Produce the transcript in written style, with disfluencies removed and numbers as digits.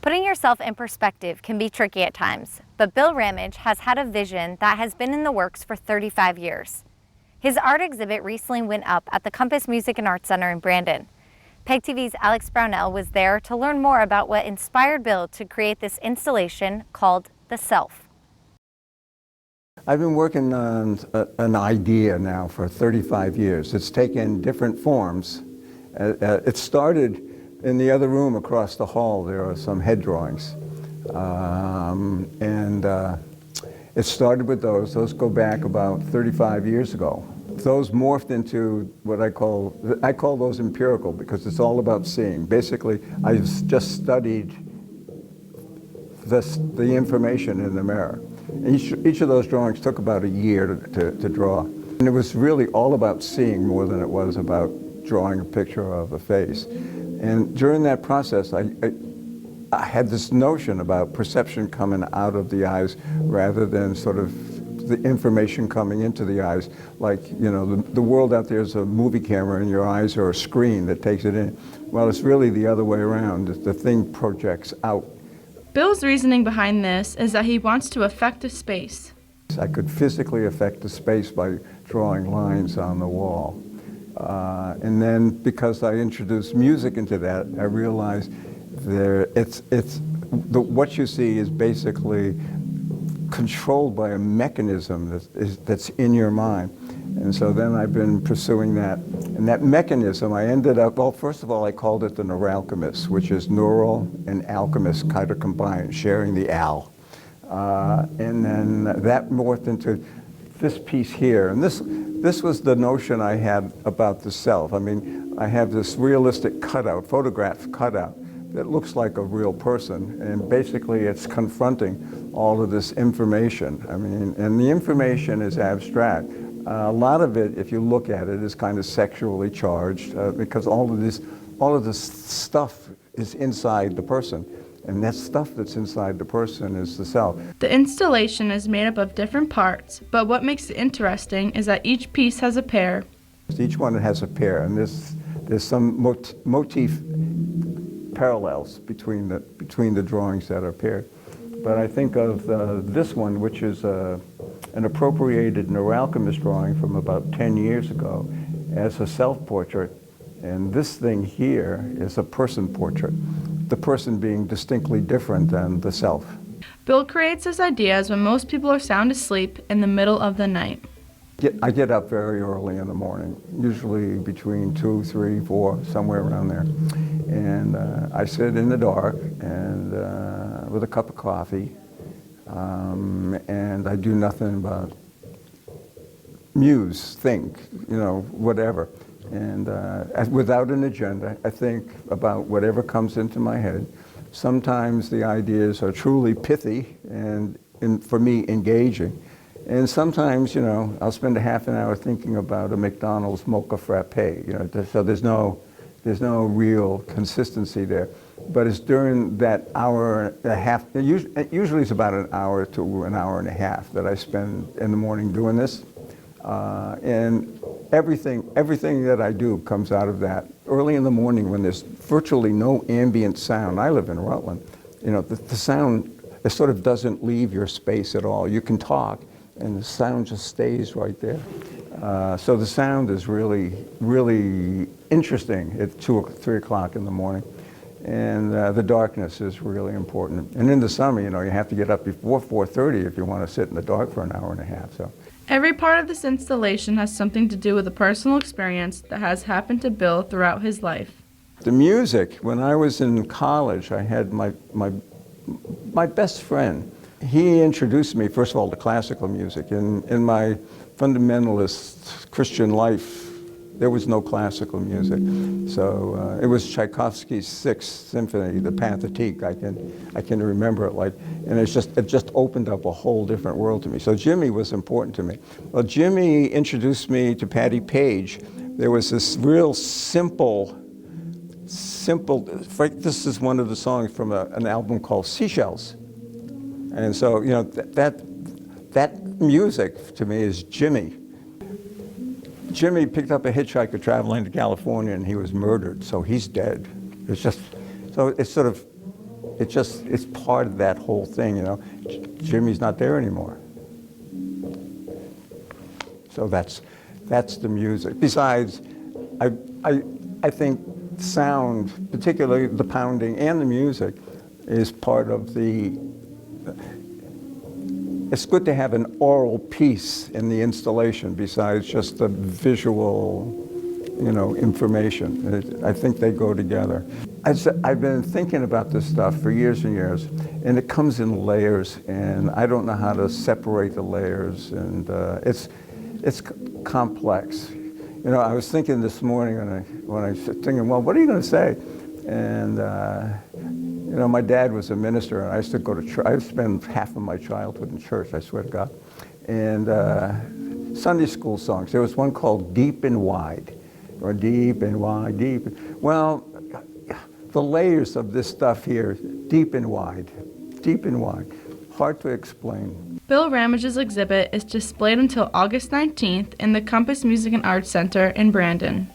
Putting yourself in perspective can be tricky at times, but Bill Ramage has had a vision that has been in the works for 35 years. His art exhibit recently went up at the Compass Music and Arts Center in Brandon. PEGTV's Alex Brownell was there to learn more about what inspired Bill to create this installation called The Self. I've been working on an idea now for 35 years. It's taken different forms. It started in the other room across the hall. There are some head drawings. It started with those. Those go back about 35 years ago. Those morphed into what I call those empirical, because it's all about seeing. Basically, I just studied the information in the mirror. Each of those drawings took about a year to draw. And it was really all about seeing more than it was about drawing a picture of a face. And during that process, I had this notion about perception coming out of the eyes rather than sort of the information coming into the eyes. Like, you know, the world out there is a movie camera and your eyes are a screen that takes it in. Well, it's really the other way around. The thing projects out. Bill's reasoning behind this is that he wants to affect a space. I could physically affect the space by drawing lines on the wall. And then because I introduced music into that, I realized what you see is basically controlled by a mechanism that's in your mind. And so then I've been pursuing that. And that mechanism, I ended up, well, first of all, I called it the neuralchemist, which is neural and alchemist kind of combined, sharing the al. And then that morphed into this piece here. And this was the notion I had about the self. I mean, I have this realistic cutout, photograph cutout, that looks like a real person, and basically it's confronting all of this information. I mean, and the information is abstract. A lot of it, if you look at it, is kind of sexually charged because all of this stuff is inside the person, and that stuff that's inside the person is the self. The installation is made up of different parts, but what makes it interesting is that each piece has a pair. Each one has a pair, and there's some motif parallels between the drawings that are paired. But I think of this one, which is an appropriated neuralchemist drawing from about 10 years ago, as a self-portrait. And this thing here is a person portrait, the person being distinctly different than the self. Bill creates his ideas when most people are sound asleep in the middle of the night. I get up very early in the morning, usually between 2, 3, 4, somewhere around there. And I sit in the dark and with a cup of coffee, and I do nothing but muse, think, you know, whatever. And without an agenda, I think about whatever comes into my head. Sometimes the ideas are truly pithy and, for me, engaging. And sometimes, you know, I'll spend a half an hour thinking about a McDonald's mocha frappe, you know, so there's no real consistency there. But it's during that hour and a half, usually it's about an hour to an hour and a half that I spend in the morning doing this. And everything that I do comes out of that. Early in the morning when there's virtually no ambient sound, I live in Rutland, you know, the sound, it sort of doesn't leave your space at all. You can talk, and the sound just stays right there. So the sound is really, really interesting at 2 or 3 o'clock in the morning. And the darkness is really important. And in the summer, you know, you have to get up before 4:30 if you want to sit in the dark for an hour and a half. So every part of this installation has something to do with a personal experience that has happened to Bill throughout his life. The music, when I was in college, I had my best friend. He introduced me, first of all, to classical music. In my fundamentalist Christian life, there was no classical music. So it was Tchaikovsky's 6th Symphony, the Pathetique. I can remember it like, and it just opened up a whole different world to me. So Jimmy was important to me. Well, Jimmy introduced me to Patti Page. There was this real simple, this is one of the songs from an album called Seashells. And so, you know, that music to me is Jimmy. Jimmy picked up a hitchhiker traveling to California and he was murdered, so he's dead. It's just, so it's sort of it's part of that whole thing, you know. Jimmy's not there anymore. So that's the music. Besides, I think sound, particularly the pounding and the music, is part of the. It's good to have an oral piece in the installation besides just the visual, you know, information. I think they go together. I've been thinking about this stuff for years and years, and it comes in layers, and I don't know how to separate the layers, and it's complex. You know, I was thinking this morning when I was thinking, well, what are you going to say? And you know, my dad was a minister, and I used to go to church. I spent half of my childhood in church, I swear to God. And Sunday school songs. There was one called Deep and Wide, or Deep and Wide, Deep. Well, the layers of this stuff here, deep and wide, hard to explain. Bill Ramage's exhibit is displayed until August 19th in the Compass Music and Arts Center in Brandon.